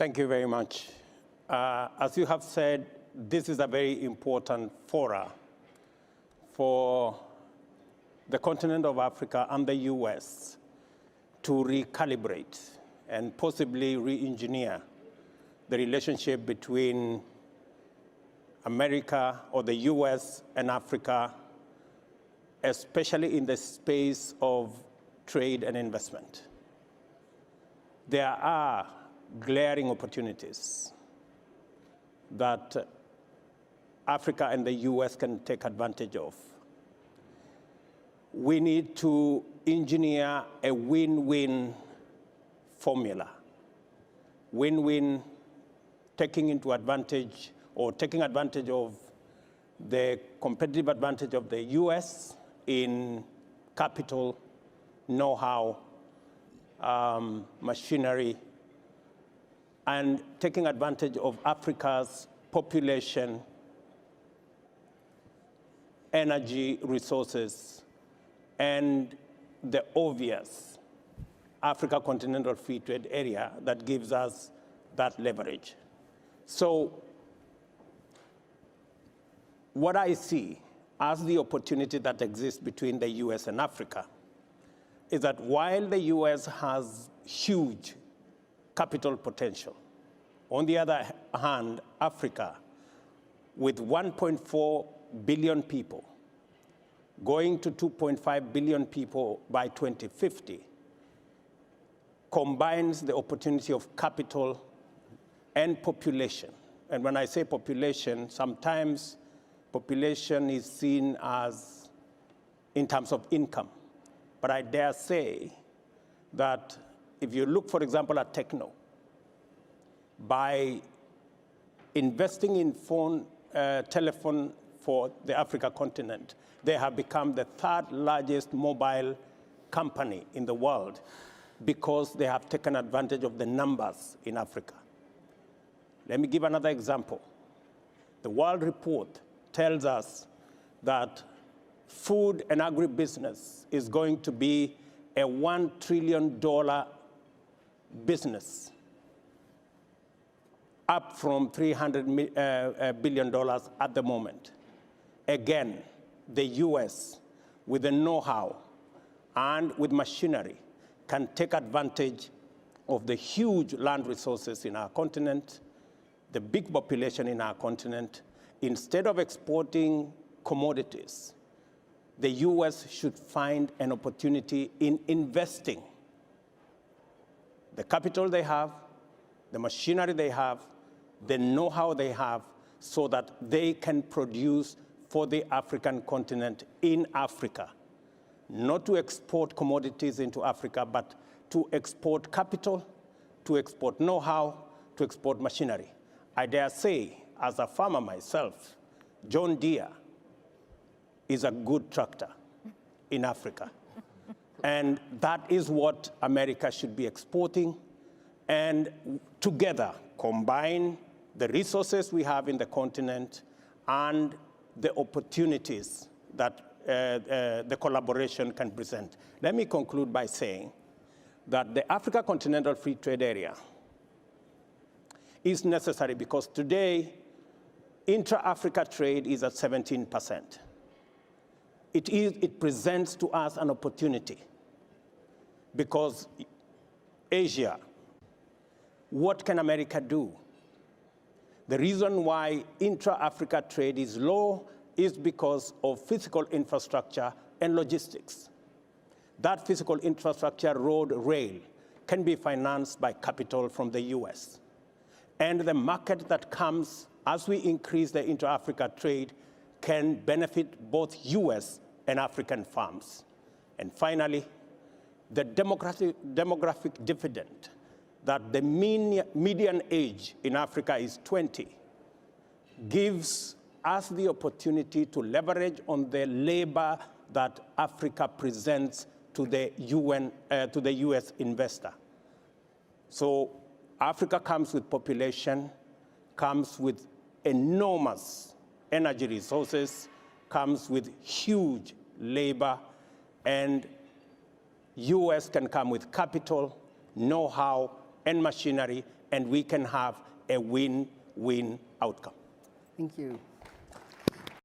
Thank you very much. As you have said, this is a very important fora for the continent of Africa and the US to recalibrate and possibly re-engineer the relationship between America or the US and Africa, especially in the space of trade and investment. There are glaring opportunities that Africa and the US can take advantage of. We need to engineer a win-win formula. Win-win, taking advantage of the competitive advantage of the US in capital, know-how, machinery, and taking advantage of Africa's population, energy resources, and the obvious Africa Continental Free Trade Area that gives us that leverage. So what I see as the opportunity that exists between the US and Africa is that while the US has huge capital potential, on the other hand, Africa, with 1.4 billion people, going to 2.5 billion people by 2050, combines the opportunity of capital and population. And when I say population, sometimes population is seen as in terms of income. But I dare say that if you look, for example, at techno, by investing in telephone for the Africa continent, they have become the third largest mobile company in the world because they have taken advantage of the numbers in Africa. Let me give another example. The World Report tells us that food and agribusiness is going to be a $1 trillion business, up from $300 billion at the moment. Again, the US, with the know-how and with machinery, can take advantage of the huge land resources in our continent, the big population in our continent. Instead of exporting commodities, the US should find an opportunity in investing the capital they have, the machinery they have, the know-how they have, so that they can produce for the African continent in Africa. Not to export commodities into Africa, but to export capital, to export know-how, to export machinery. I dare say, as a farmer myself, John Deere is a good tractor in Africa. And that is what America should be exporting. And together, combine the resources we have in the continent and the opportunities that the collaboration can present. Let me conclude by saying that the Africa Continental Free Trade Area is necessary because today, intra-Africa trade is at 17%. It presents to us an opportunity because Asia, what can America do? The reason why intra-Africa trade is low is because of physical infrastructure and logistics. That physical infrastructure, road, rail, can be financed by capital from the US. And the market that comes as we increase the intra-Africa trade can benefit both US and African farms. And finally, the demographic dividend, that the median age in Africa is 20, gives us the opportunity to leverage on the labor that Africa presents to the US investor. So Africa comes with population, comes with enormous energy resources, comes with huge labor, and US can come with capital, know-how, and machinery, and we can have a win-win outcome. Thank you.